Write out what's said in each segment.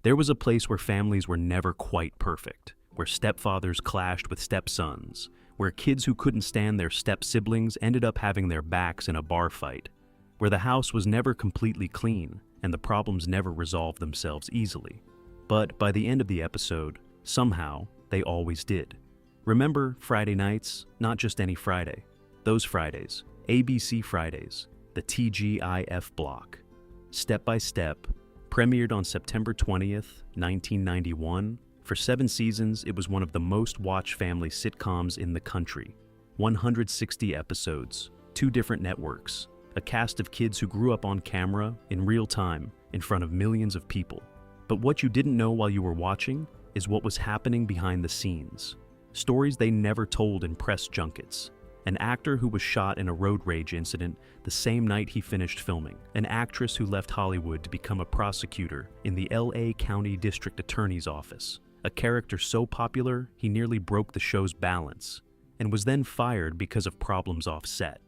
There was a place where families were never quite perfect, where stepfathers clashed with stepsons, where kids who couldn't stand their step-siblings ended up having their backs in a bar fight, where the house was never completely clean and the problems never resolved themselves easily. But by the end of the episode, somehow, they always did. Remember Friday nights? Not just any Friday. Those Fridays, ABC Fridays, the TGIF block. Step by Step, premiered on September 20th, 1991. For 7 seasons, it was one of the most watched family sitcoms in the country. 160 episodes, 2 different networks, a cast of kids who grew up on camera, in real time, in front of millions of people. But what you didn't know while you were watching is what was happening behind the scenes. Stories they never told in press junkets. An actor who was shot in a road rage incident the same night he finished filming. An actress who left Hollywood to become a prosecutor in the LA County District Attorney's Office. A character so popular, he nearly broke the show's balance, and was then fired because of problems off set.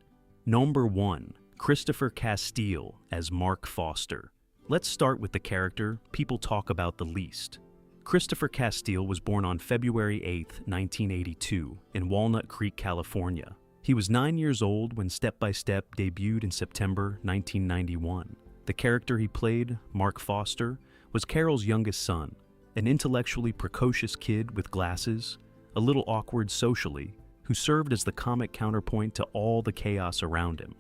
Number 1, Christopher Castile as Mark Foster. Let's start with the character people talk about the least. Christopher Castile was born on February 8, 1982, in Walnut Creek, California. He was 9 years old when Step by Step debuted in September 1991. The character he played, Mark Foster, was Carol's youngest son, an intellectually precocious kid with glasses, a little awkward socially, who served as the comic counterpoint to all the chaos around him.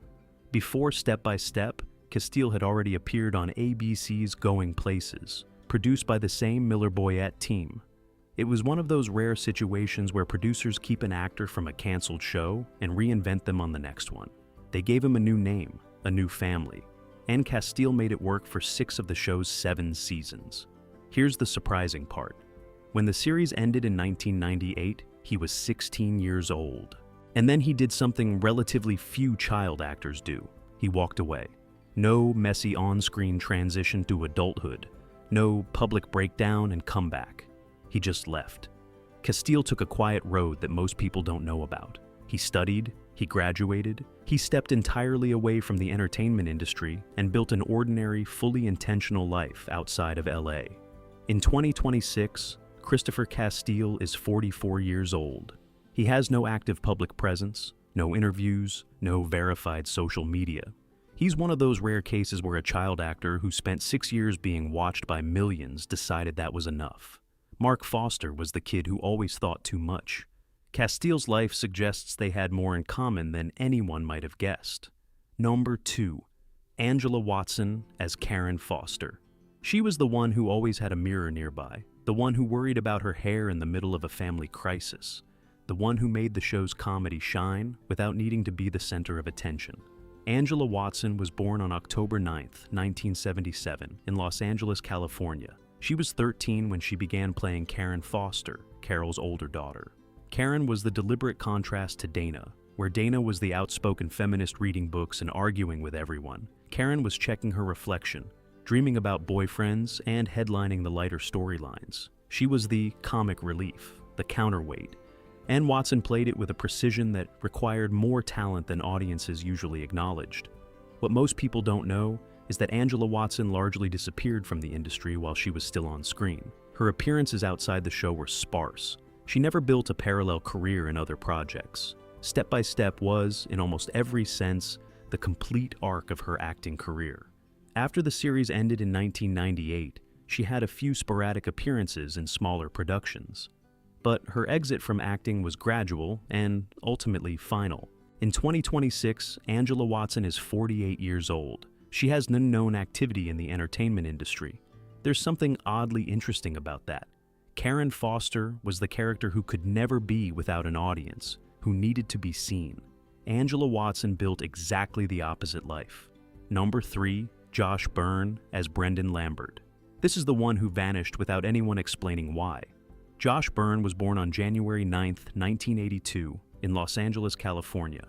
Before Step by Step, Castile had already appeared on ABC's Going Places, produced by the same Miller-Boyett team. It was one of those rare situations where producers keep an actor from a canceled show and reinvent them on the next one. They gave him a new name, a new family, and Castile made it work for 6 of the show's 7 seasons. Here's the surprising part. When the series ended in 1998, he was 16 years old. And then he did something relatively few child actors do. He walked away. No messy on-screen transition to adulthood. No public breakdown and comeback. He just left. Castile took a quiet road that most people don't know about. He studied, he graduated, he stepped entirely away from the entertainment industry and built an ordinary, fully intentional life outside of LA. In 2026, Christopher Castile is 44 years old. He has no active public presence, no interviews, no verified social media. He's one of those rare cases where a child actor who spent 6 years being watched by millions decided that was enough. Mark Foster was the kid who always thought too much. Castile's life suggests they had more in common than anyone might have guessed. Number 2, Angela Watson as Karen Foster. She was the one who always had a mirror nearby, the one who worried about her hair in the middle of a family crisis, the one who made the show's comedy shine without needing to be the center of attention. Angela Watson was born on October 9, 1977, in Los Angeles, California. She was 13 when she began playing Karen Foster, Carol's older daughter. Karen was the deliberate contrast to Dana. Where Dana was the outspoken feminist reading books and arguing with everyone, Karen was checking her reflection, dreaming about boyfriends and headlining the lighter storylines. She was the comic relief, the counterweight, and Watson played it with a precision that required more talent than audiences usually acknowledged. What most people don't know is that Angela Watson largely disappeared from the industry while she was still on screen. Her appearances outside the show were sparse. She never built a parallel career in other projects. Step by Step was, in almost every sense, the complete arc of her acting career. After the series ended in 1998, she had a few sporadic appearances in smaller productions. But her exit from acting was gradual and ultimately final. In 2026, Angela Watson is 48 years old. She has no known activity in the entertainment industry. There's something oddly interesting about that. Karen Foster was the character who could never be without an audience, who needed to be seen. Angela Watson built exactly the opposite life. Number 3, Josh Byrne as Brendan Lambert. This is the one who vanished without anyone explaining why. Josh Byrne was born on January 9, 1982, in Los Angeles, California.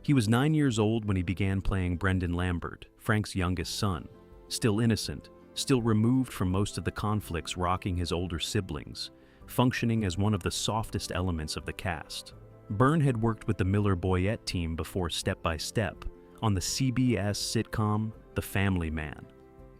He was 9 years old when he began playing Brendan Lambert, Frank's youngest son. Still innocent, still removed from most of the conflicts rocking his older siblings, functioning as one of the softest elements of the cast. Byrne had worked with the Miller-Boyett team before Step by Step on the CBS sitcom The Family Man.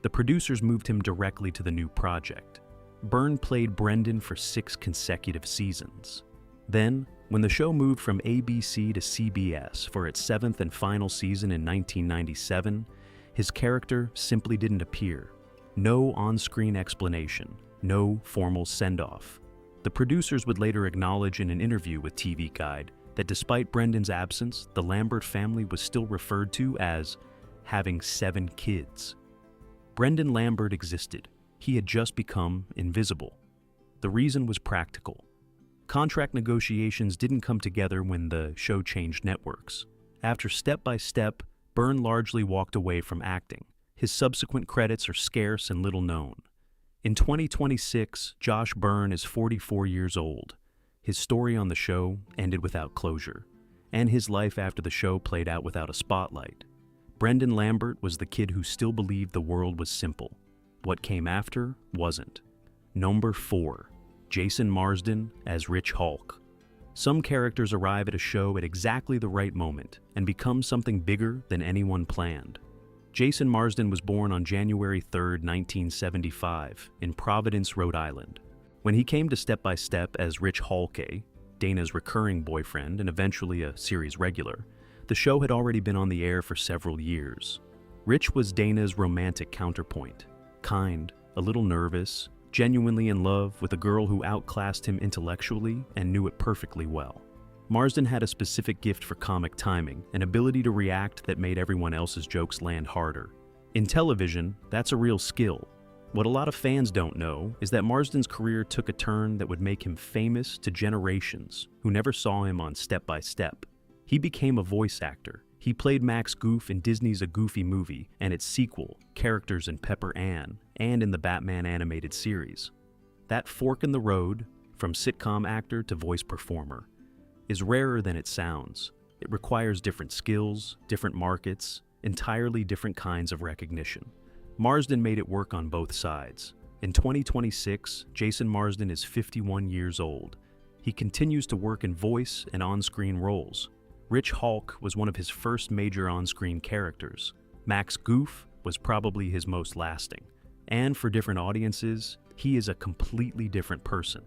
The producers moved him directly to the new project. Byrne played Brendan for 6 consecutive seasons. Then, when the show moved from ABC to CBS for its 7th and final season in 1997, his character simply didn't appear. No on-screen explanation, no formal send-off. The producers would later acknowledge in an interview with TV Guide that despite Brendan's absence, the Lambert family was still referred to as having 7 kids. Brendan Lambert existed. He had just become invisible. The reason was practical. Contract negotiations didn't come together when the show changed networks. After Step by Step, Byrne largely walked away from acting. His subsequent credits are scarce and little known. In 2026, Josh Byrne is 44 years old. His story on the show ended without closure, and his life after the show played out without a spotlight. Brendan Lambert was the kid who still believed the world was simple. What came after wasn't. Number 4. Jason Marsden as Rich Hulk. Some characters arrive at a show at exactly the right moment and become something bigger than anyone planned. Jason Marsden was born on January 3, 1975, in Providence, Rhode Island. When he came to Step by Step as Rich Hulke, Dana's recurring boyfriend and eventually a series regular, the show had already been on the air for several years. Rich was Dana's romantic counterpoint, kind, a little nervous, genuinely in love with a girl who outclassed him intellectually and knew it perfectly well. Marsden had a specific gift for comic timing, an ability to react that made everyone else's jokes land harder. In television, that's a real skill. What a lot of fans don't know is that Marsden's career took a turn that would make him famous to generations who never saw him on Step by Step. He became a voice actor. He played Max Goof in Disney's A Goofy Movie and its sequel, Characters in Pepper Ann, and in the Batman animated series. That fork in the road, from sitcom actor to voice performer, is rarer than it sounds. It requires different skills, different markets, entirely different kinds of recognition. Marsden made it work on both sides. In 2026, Jason Marsden is 51 years old. He continues to work in voice and on-screen roles. Rich Hulk was one of his first major on-screen characters. Max Goof was probably his most lasting. And for different audiences, he is a completely different person.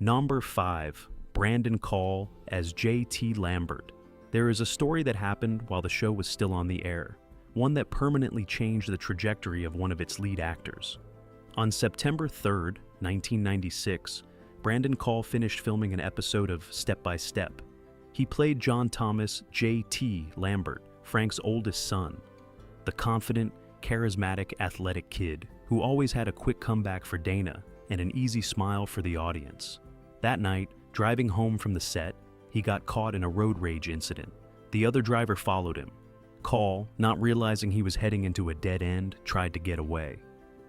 Number 5. Brandon Call as J.T. Lambert. There is a story that happened while the show was still on the air, one that permanently changed the trajectory of one of its lead actors. On September 3rd, 1996, Brandon Call finished filming an episode of Step by Step. He played John Thomas J.T. Lambert, Frank's oldest son, the confident, charismatic, athletic kid who always had a quick comeback for Dana and an easy smile for the audience. That night, driving home from the set, he got caught in a road rage incident. The other driver followed him. Call, not realizing he was heading into a dead end, tried to get away.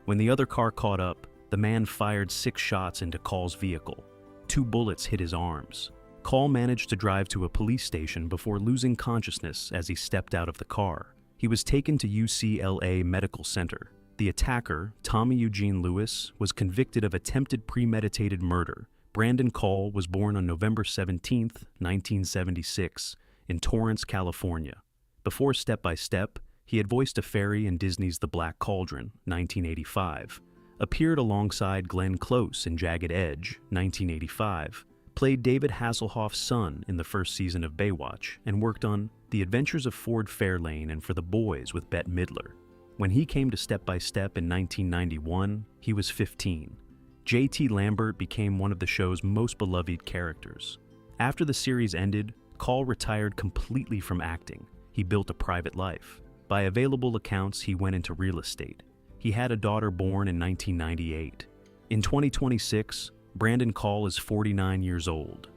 When the other car caught up, the man fired 6 shots into Call's vehicle. 2 bullets hit his arms. Call managed to drive to a police station before losing consciousness as he stepped out of the car. He was taken to UCLA Medical Center. The attacker, Tommy Eugene Lewis, was convicted of attempted premeditated murder. Brandon Call was born on November 17, 1976, in Torrance, California. Before Step by Step, he had voiced a fairy in Disney's The Black Cauldron, 1985, appeared alongside Glenn Close in Jagged Edge, 1985, played David Hasselhoff's son in the first season of Baywatch, and worked on The Adventures of Ford Fairlane and For the Boys with Bette Midler. When he came to Step by Step in 1991, he was 15. J.T. Lambert became one of the show's most beloved characters. After the series ended, Call retired completely from acting. He built a private life. By available accounts, he went into real estate. He had a daughter born in 1998. In 2026, Brandon Call is 49 years old.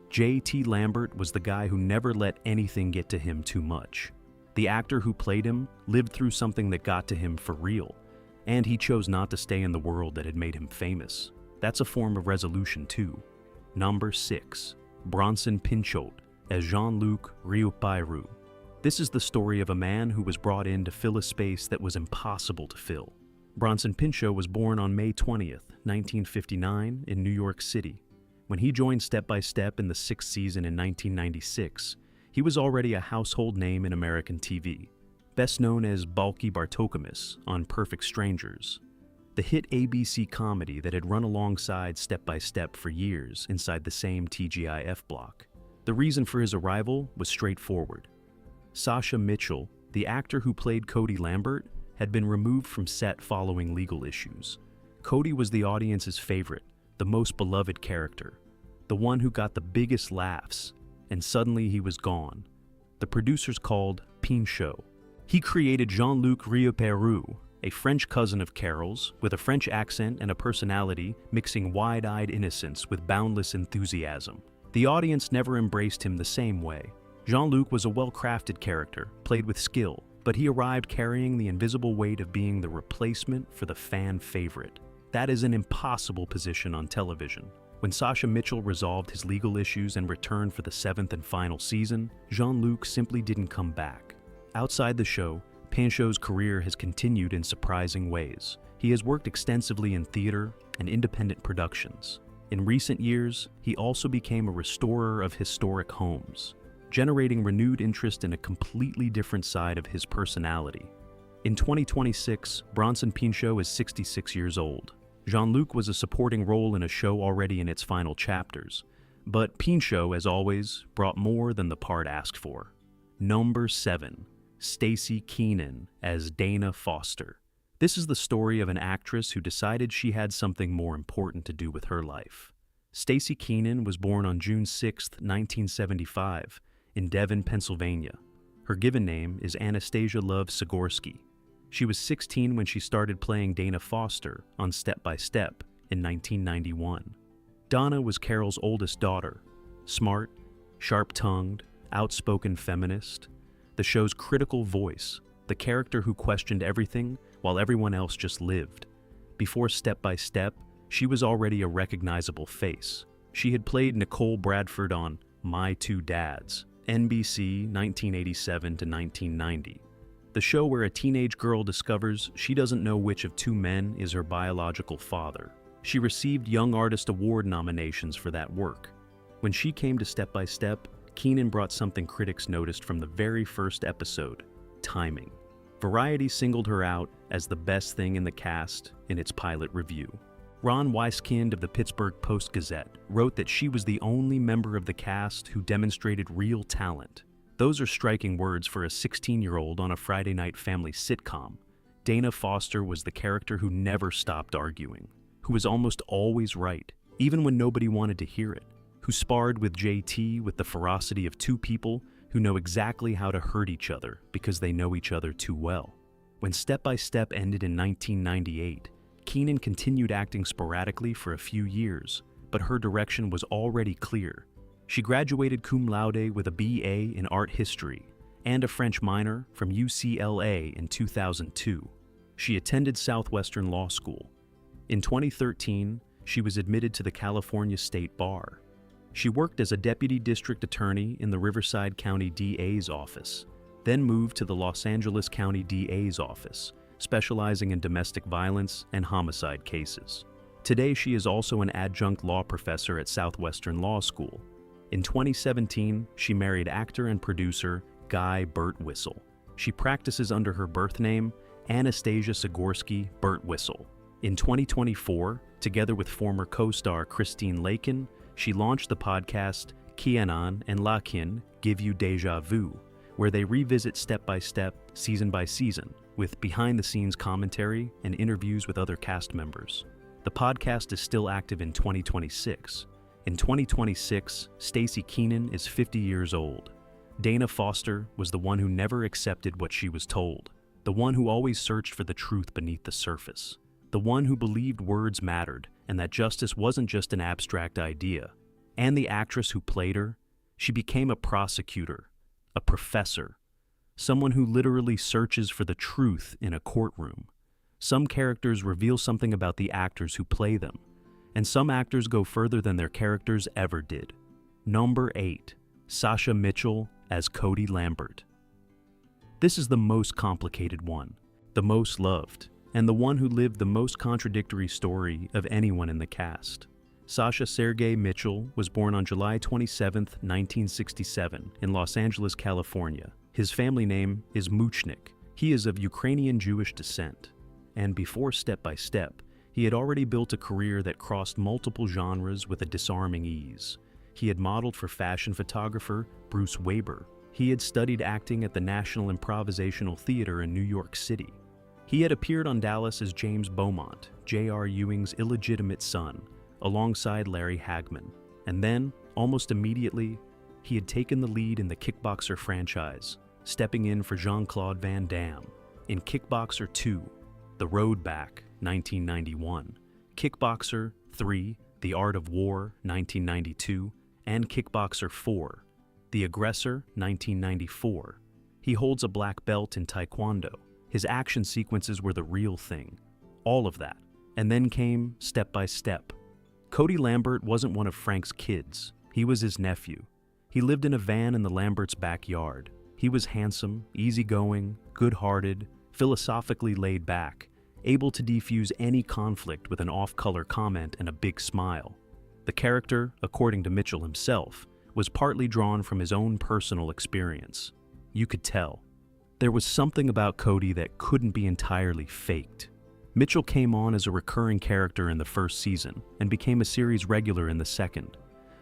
J.T. Lambert was the guy who never let anything get to him too much. The actor who played him lived through something that got to him for real, and he chose not to stay in the world that had made him famous. That's a form of resolution too. Number 6. Bronson Pinchot as Jean-Luc Riopairu. This is the story of a man who was brought in to fill a space that was impossible to fill. Bronson Pinchot was born on May 20th, 1959 in New York City. When he joined Step by Step in the 6th season in 1996, he was already a household name in American TV. best known as Balky Bartokomous on Perfect Strangers, the hit ABC comedy that had run alongside Step by Step for years inside the same TGIF block. The reason for his arrival was straightforward. Sasha Mitchell, the actor who played Cody Lambert, had been removed from set following legal issues. Cody was the audience's favorite, the most beloved character, the one who got the biggest laughs, and suddenly he was gone. The producers called Pinchot. He created Jean-Luc Rioperoux, a French cousin of Carol's, with a French accent and a personality mixing wide-eyed innocence with boundless enthusiasm. The audience never embraced him the same way. Jean-Luc was a well-crafted character, played with skill, but he arrived carrying the invisible weight of being the replacement for the fan favorite. That is an impossible position on television. When Sasha Mitchell resolved his legal issues and returned for the 7th and final season, Jean-Luc simply didn't come back. Outside the show, Pinchot's career has continued in surprising ways. He has worked extensively in theater and independent productions. In recent years, he also became a restorer of historic homes, generating renewed interest in a completely different side of his personality. In 2026, Bronson Pinchot is 66 years old. Jean-Luc was a supporting role in a show already in its final chapters, but Pinchot, as always, brought more than the part asked for. Number 7. Stacy Keenan as Dana Foster. This is the story of an actress who decided she had something more important to do with her life. Stacy Keenan was born on June 6, 1975, in Devon, Pennsylvania. Her given name is Anastasia Love Sigorsky. She was 16 when she started playing Dana Foster on Step by Step in 1991. Donna was Carol's oldest daughter, smart, sharp-tongued, outspoken feminist, the show's critical voice, the character who questioned everything while everyone else just lived. Before Step by Step, she was already a recognizable face. She had played Nicole Bradford on My Two Dads, NBC 1987 to 1990, the show where a teenage girl discovers she doesn't know which of two men is her biological father. She received Young Artist Award nominations for that work. When she came to Step by Step, Keenan brought something critics noticed from the very first episode: timing. Variety singled her out as the best thing in the cast in its pilot review. Ron Weiskind of the Pittsburgh Post-Gazette wrote that she was the only member of the cast who demonstrated real talent. Those are striking words for a 16-year-old on a Friday night family sitcom. Dana Foster was the character who never stopped arguing, who was almost always right, even when nobody wanted to hear it, who sparred with JT with the ferocity of two people who know exactly how to hurt each other because they know each other too well. When Step by Step ended in 1998, Keenan continued acting sporadically for a few years, but her direction was already clear. She graduated cum laude with a BA in art history and a French minor from UCLA in 2002. She attended Southwestern Law School. In 2013, she was admitted to the California State Bar. She worked as a deputy district attorney in the Riverside County DA's office, then moved to the Los Angeles County DA's office, specializing in domestic violence and homicide cases. Today, she is also an adjunct law professor at Southwestern Law School. In 2017, she married actor and producer Guy Birtwistle. She practices under her birth name, Anastasia Sigorsky Birtwistle. In 2024, together with former co-star Christine Lakin, she launched the podcast Keenan and Lakin Give You Deja Vu, where they revisit Step by Step, season by season, with behind-the-scenes commentary and interviews with other cast members. The podcast is still active in 2026. In 2026, Stacy Keenan is 50 years old. Dana Foster was the one who never accepted what she was told, the one who always searched for the truth beneath the surface, the one who believed words mattered and that justice wasn't just an abstract idea. And the actress who played her, she became a prosecutor, a professor, someone who literally searches for the truth in a courtroom. Some characters reveal something about the actors who play them, and some actors go further than their characters ever did. Number 8, Sasha Mitchell as Cody Lambert. This is the most complicated one, the most loved, and the one who lived the most contradictory story of anyone in the cast. Sasha Sergei Mitchell was born on July 27, 1967, in Los Angeles, California. His family name is Muchnick, He is of Ukrainian Jewish descent, and before Step by Step, he had already built a career that crossed multiple genres with a disarming ease. He had modeled for fashion photographer Bruce Weber. He had studied acting at the National Improvisational Theater in New York City. He had appeared on Dallas as James Beaumont, J.R. Ewing's illegitimate son, alongside Larry Hagman. And then, almost immediately, he had taken the lead in the Kickboxer franchise, stepping in for Jean-Claude Van Damme in Kickboxer 2, The Road Back, 1991, Kickboxer 3, The Art of War, 1992, and Kickboxer 4, The Aggressor, 1994. He holds a black belt in Taekwondo. His action sequences were the real thing. All of that. And then came Step by Step. Cody Lambert wasn't one of Frank's kids. He was his nephew. He lived in a van in the Lamberts' backyard. He was handsome, easygoing, good-hearted, philosophically laid back, able to defuse any conflict with an off-color comment and a big smile. The character, according to Mitchell himself, was partly drawn from his own personal experience. You could tell. There was something about Cody that couldn't be entirely faked. Mitchell came on as a recurring character in the first season and became a series regular in the second.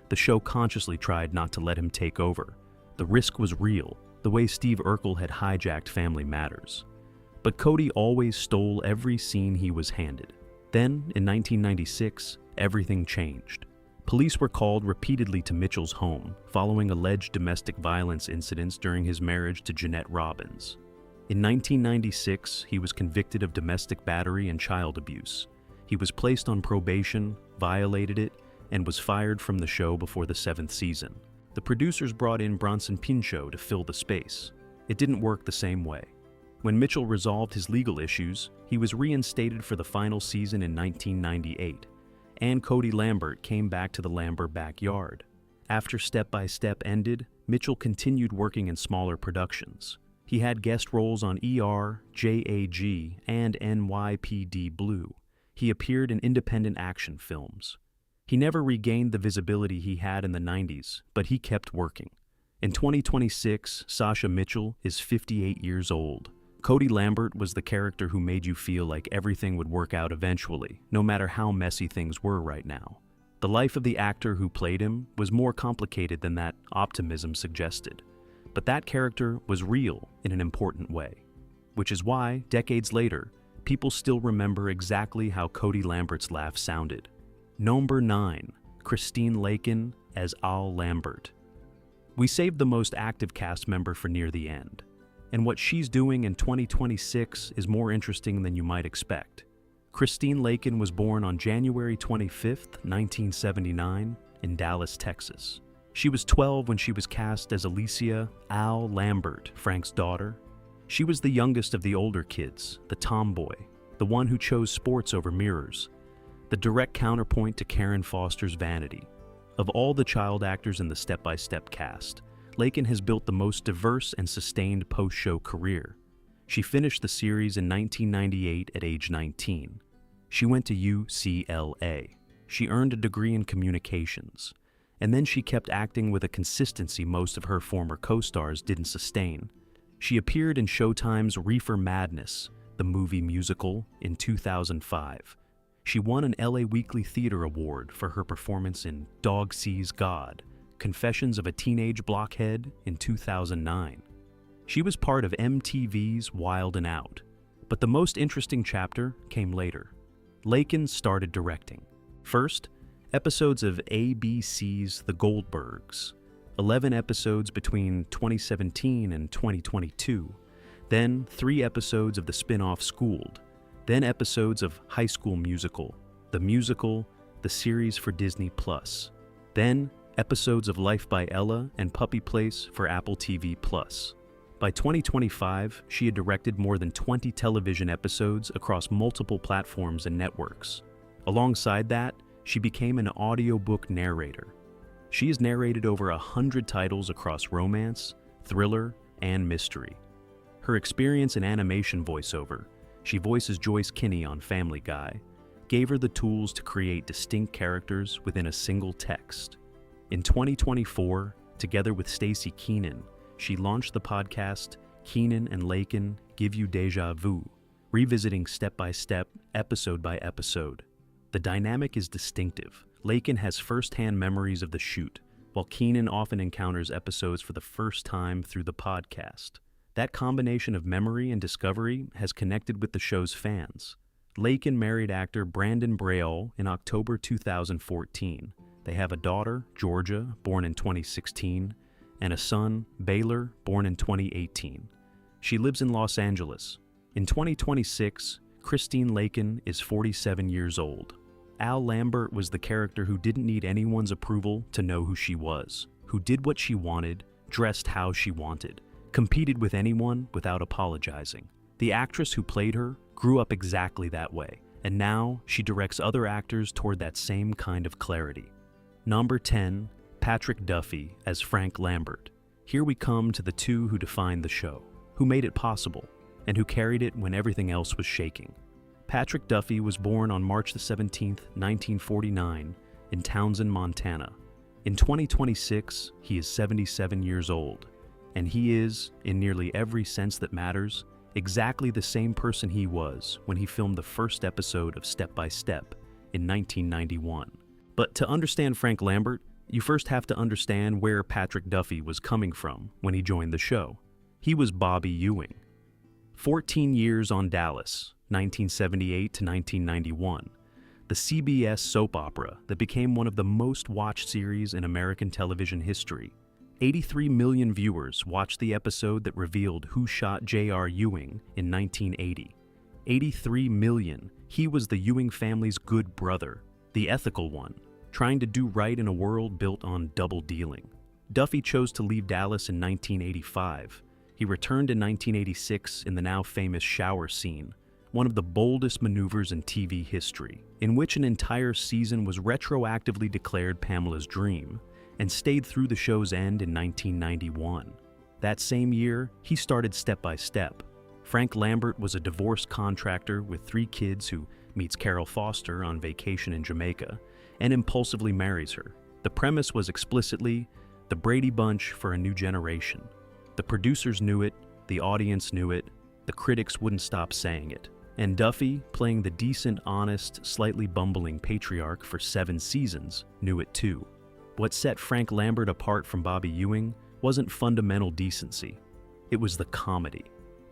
The show consciously tried not to let him take over. The risk was real, the way Steve Urkel had hijacked Family Matters. But Cody always stole every scene he was handed. Then, in 1996, everything changed. Police were called repeatedly to Mitchell's home, following alleged domestic violence incidents during his marriage to Jeanette Robbins. In 1996, he was convicted of domestic battery and child abuse. He was placed on probation, violated it, and was fired from the show before the 7th season. The producers brought in Bronson Pinchot to fill the space. It didn't work the same way. When Mitchell resolved his legal issues, he was reinstated for the final season in 1998, and Cody Lambert came back to the Lambert backyard. After Step by Step ended, Mitchell continued working in smaller productions. He had guest roles on ER, JAG, and NYPD Blue. He appeared in independent action films. He never regained the visibility he had in the 90s, but he kept working. In 2026, Sasha Mitchell is 58 years old. Cody Lambert was the character who made you feel like everything would work out eventually, no matter how messy things were right now. The life of the actor who played him was more complicated than that optimism suggested. But that character was real in an important way, which is why, decades later, people still remember exactly how Cody Lambert's laugh sounded. Number 9, Christine Lakin as Al Lambert. We saved the most active cast member for near the end, and what she's doing in 2026 is more interesting than you might expect. Christine Lakin was born on January 25, 1979, in Dallas, Texas. She was 12 when she was cast as Alicia Al Lambert, Frank's daughter. She was the youngest of the older kids, the tomboy, the one who chose sports over mirrors, the direct counterpoint to Karen Foster's vanity. Of all the child actors in the Step by Step cast, Lakin has built the most diverse and sustained post-show career. She finished the series in 1998 at age 19. She went to UCLA. She earned a degree in communications. And then she kept acting with a consistency most of her former co-stars didn't sustain. She appeared in Showtime's Reefer Madness, the movie musical, in 2005. She won an LA Weekly Theater Award for her performance in Dog Sees God, Confessions of a Teenage Blockhead in 2009. She was part of MTV's Wild 'N Out, but the most interesting chapter came later. Lakin started directing. First, episodes of ABC's The Goldbergs, 11 episodes between 2017 and 2022, then 3 episodes of the spin-off Schooled, then episodes of High School Musical, the series for Disney+, then episodes of Life by Ella and Puppy Place for Apple TV+. By 2025, she had directed more than 20 television episodes across multiple platforms and networks. Alongside that, she became an audiobook narrator. She has narrated over 100 titles across romance, thriller, and mystery. Her experience in animation voiceover, she voices Joyce Kinney on Family Guy, gave her the tools to create distinct characters within a single text. In 2024, together with Stacy Keenan, she launched the podcast Keenan and Lakin give you déjà vu, revisiting step by step, episode by episode. The dynamic is distinctive. Lakin has first-hand memories of the shoot, while Keenan often encounters episodes for the first time through the podcast. That combination of memory and discovery has connected with the show's fans. Lakin married actor Brandon Braille in October 2014. They have a daughter, Georgia, born in 2016, and a son, Baylor, born in 2018. She lives in Los Angeles. In 2026, Christine Lakin is 47 years old. Al Lambert was the character who didn't need anyone's approval to know who she was, who did what she wanted, dressed how she wanted, competed with anyone without apologizing. The actress who played her grew up exactly that way, and now she directs other actors toward that same kind of clarity. Number 10, Patrick Duffy as Frank Lambert. Here we come to the two who defined the show, who made it possible, and who carried it when everything else was shaking. Patrick Duffy was born on March 17, 1949, in Townsend, Montana. In 2026, he is 77 years old, and he is, in nearly every sense that matters, exactly the same person he was when he filmed the first episode of Step by Step in 1991. But to understand Frank Lambert, you first have to understand where Patrick Duffy was coming from when he joined the show. He was Bobby Ewing. 14 years on Dallas, 1978 to 1991, the CBS soap opera that became one of the most watched series in American television history. 83 million viewers watched the episode that revealed who shot J.R. Ewing in 1980. 83 million. He was the Ewing family's good brother, the ethical one, trying to do right in a world built on double dealing. Duffy chose to leave Dallas in 1985. He returned in 1986 in the now famous shower scene, one of the boldest maneuvers in TV history, in which an entire season was retroactively declared Pamela's dream, and stayed through the show's end in 1991. That same year, he started Step by Step. Frank Lambert was a divorced contractor with 3 kids who meets Carol Foster on vacation in Jamaica and impulsively marries her. The premise was explicitly the Brady Bunch for a new generation. The producers knew it, the audience knew it, the critics wouldn't stop saying it. And Duffy, playing the decent, honest, slightly bumbling patriarch for 7 seasons, knew it too. What set Frank Lambert apart from Bobby Ewing wasn't fundamental decency. It was the comedy.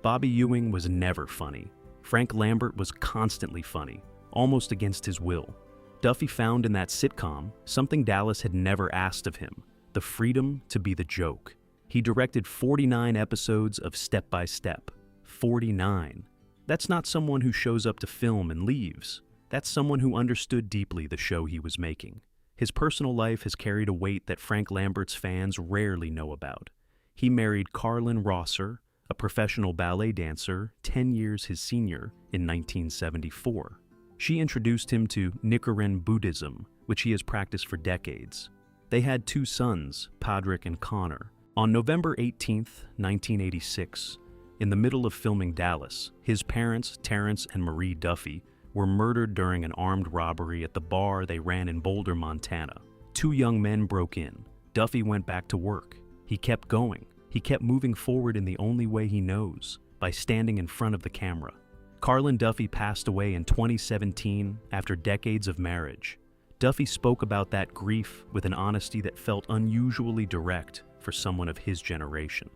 Bobby Ewing was never funny. Frank Lambert was constantly funny, almost against his will. Duffy found in that sitcom something Dallas had never asked of him, the freedom to be the joke. He directed 49 episodes of Step by Step. 49. That's not someone who shows up to film and leaves. That's someone who understood deeply the show he was making. His personal life has carried a weight that Frank Lambert's fans rarely know about. He married Carlin Rosser, a professional ballet dancer 10 years his senior, in 1974. She introduced him to Nichiren Buddhism, which he has practiced for decades. They had 2 sons, Padraig and Connor. On November 18, 1986, in the middle of filming Dallas, his parents, Terrence and Marie Duffy, were murdered during an armed robbery at the bar they ran in Boulder, Montana. 2 young men broke in. Duffy went back to work. He kept going. He kept moving forward in the only way he knows, by standing in front of the camera. Carlin Duffy passed away in 2017 after decades of marriage. Duffy spoke about that grief with an honesty that felt unusually direct for someone of his generation.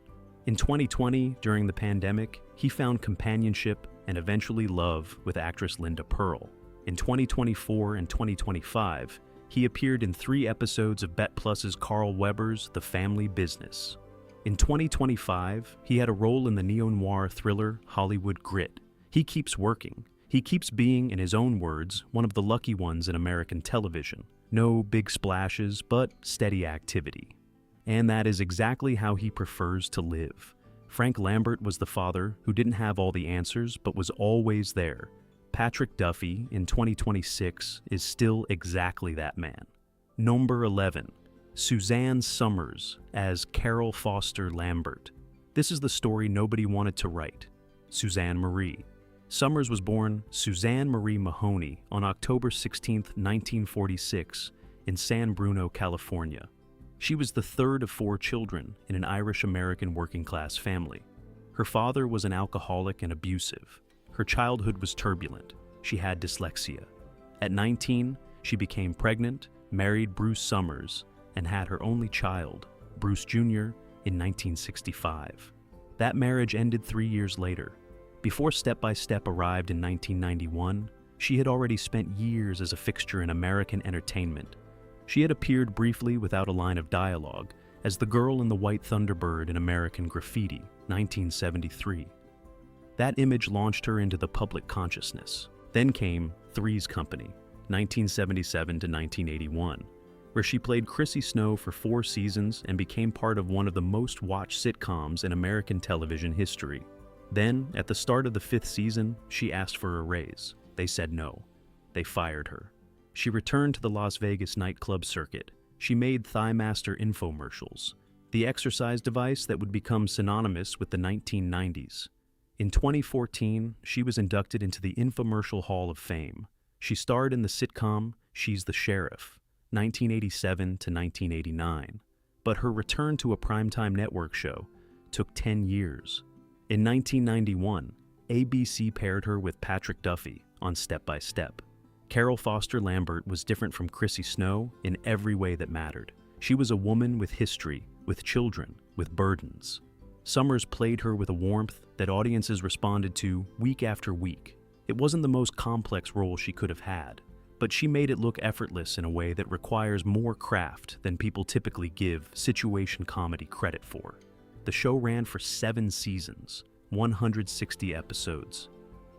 In 2020, during the pandemic, he found companionship and eventually love with actress Linda Pearl. In 2024 and 2025, he appeared in 3 episodes of Bet Plus's Carl Weber's The Family Business. In 2025, he had a role in the neo-noir thriller Hollywood Grit. He keeps working. He keeps being, in his own words, one of the lucky ones in American television. No big splashes, but steady activity. And that is exactly how he prefers to live. Frank Lambert was the father who didn't have all the answers, but was always there. Patrick Duffy, in 2026, is still exactly that man. Number 11. Suzanne Somers as Carol Foster Lambert. This is the story nobody wanted to write. Suzanne Marie. Somers was born Suzanne Marie Mahoney on October 16, 1946, in San Bruno, California. She was the 3rd of 4 children in an Irish-American working-class family. Her father was an alcoholic and abusive. Her childhood was turbulent. She had dyslexia. At 19, she became pregnant, married Bruce Somers, and had her only child, Bruce Jr., in 1965. That marriage ended 3 years later. Before Step by Step arrived in 1991, she had already spent years as a fixture in American entertainment. She had appeared briefly without a line of dialogue as the girl in the white Thunderbird in American Graffiti, 1973. That image launched her into the public consciousness. Then came Three's Company, 1977 to 1981, where she played Chrissy Snow for 4 seasons and became part of one of the most watched sitcoms in American television history. Then, at the start of the 5th season, she asked for a raise. They said no. They fired her. She returned to the Las Vegas nightclub circuit. She made Thighmaster infomercials, the exercise device that would become synonymous with the 1990s. In 2014, she was inducted into the Infomercial Hall of Fame. She starred in the sitcom She's the Sheriff, 1987 to 1989. But her return to a primetime network show took 10 years. In 1991, ABC paired her with Patrick Duffy on Step by Step. Carol Foster Lambert was different from Chrissy Snow in every way that mattered. She was a woman with history, with children, with burdens. Somers played her with a warmth that audiences responded to week after week. It wasn't the most complex role she could have had, but she made it look effortless in a way that requires more craft than people typically give situation comedy credit for. The show ran for 7 seasons, 160 episodes.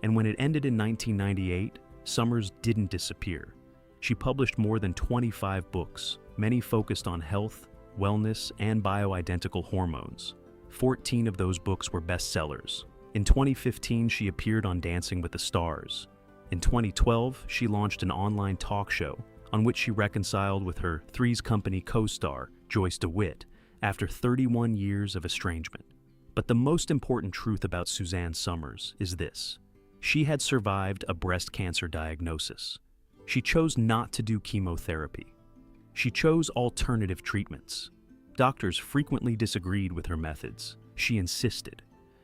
And when it ended in 1998, Somers didn't disappear. She published more than 25 books, many focused on health, wellness, and bioidentical hormones. 14 of those books were bestsellers. In 2015, she appeared on Dancing with the Stars. In 2012, she launched an online talk show on which she reconciled with her Three's Company co-star, Joyce DeWitt, after 31 years of estrangement. But the most important truth about Suzanne Somers is this: she had survived a breast cancer diagnosis. She chose not to do chemotherapy. She chose alternative treatments. Doctors frequently disagreed with her methods. She insisted.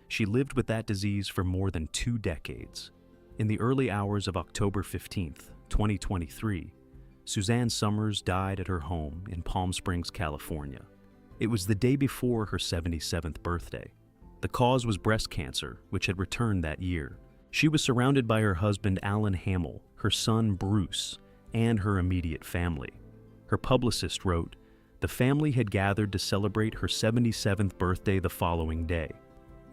She lived with that disease for more than 2 decades. In the early hours of October 15th, 2023, Suzanne Somers died at her home in Palm Springs, California. It was the day before her 77th birthday. The cause was breast cancer, which had returned that year. She was surrounded by her husband, Alan Hamill, her son, Bruce, and her immediate family. Her publicist wrote, "The family had gathered to celebrate her 77th birthday the following day.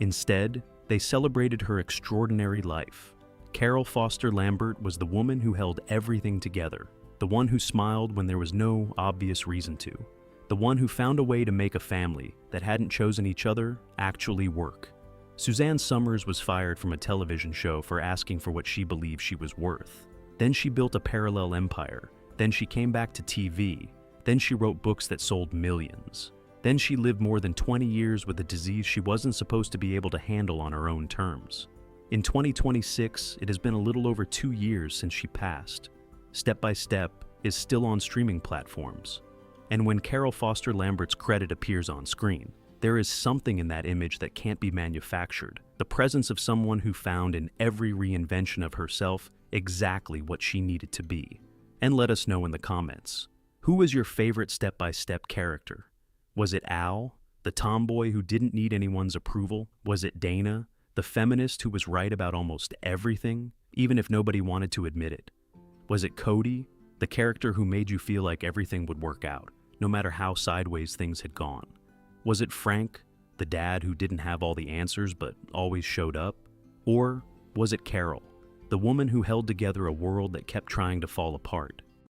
Instead, they celebrated her extraordinary life. Carol Foster Lambert was the woman who held everything together, the one who smiled when there was no obvious reason to, the one who found a way to make a family that hadn't chosen each other actually work." Suzanne Somers was fired from a television show for asking for what she believed she was worth. Then she built a parallel empire. Then she came back to TV. Then she wrote books that sold millions. Then she lived more than 20 years with a disease she wasn't supposed to be able to handle on her own terms. In 2026, it has been a little over 2 years since she passed. Step by Step is still on streaming platforms. And when Carol Foster Lambert's credit appears on screen, there is something in that image that can't be manufactured. The presence of someone who found in every reinvention of herself exactly what she needed to be. And let us know in the comments. Who was your favorite step-by-step character? Was it Al, the tomboy who didn't need anyone's approval? Was it Dana, the feminist who was right about almost everything, even if nobody wanted to admit it? Was it Cody, the character who made you feel like everything would work out, no matter how sideways things had gone? Was it Frank, the dad who didn't have all the answers but always showed up? Or was it Carol, the woman who held together a world that kept trying to fall apart?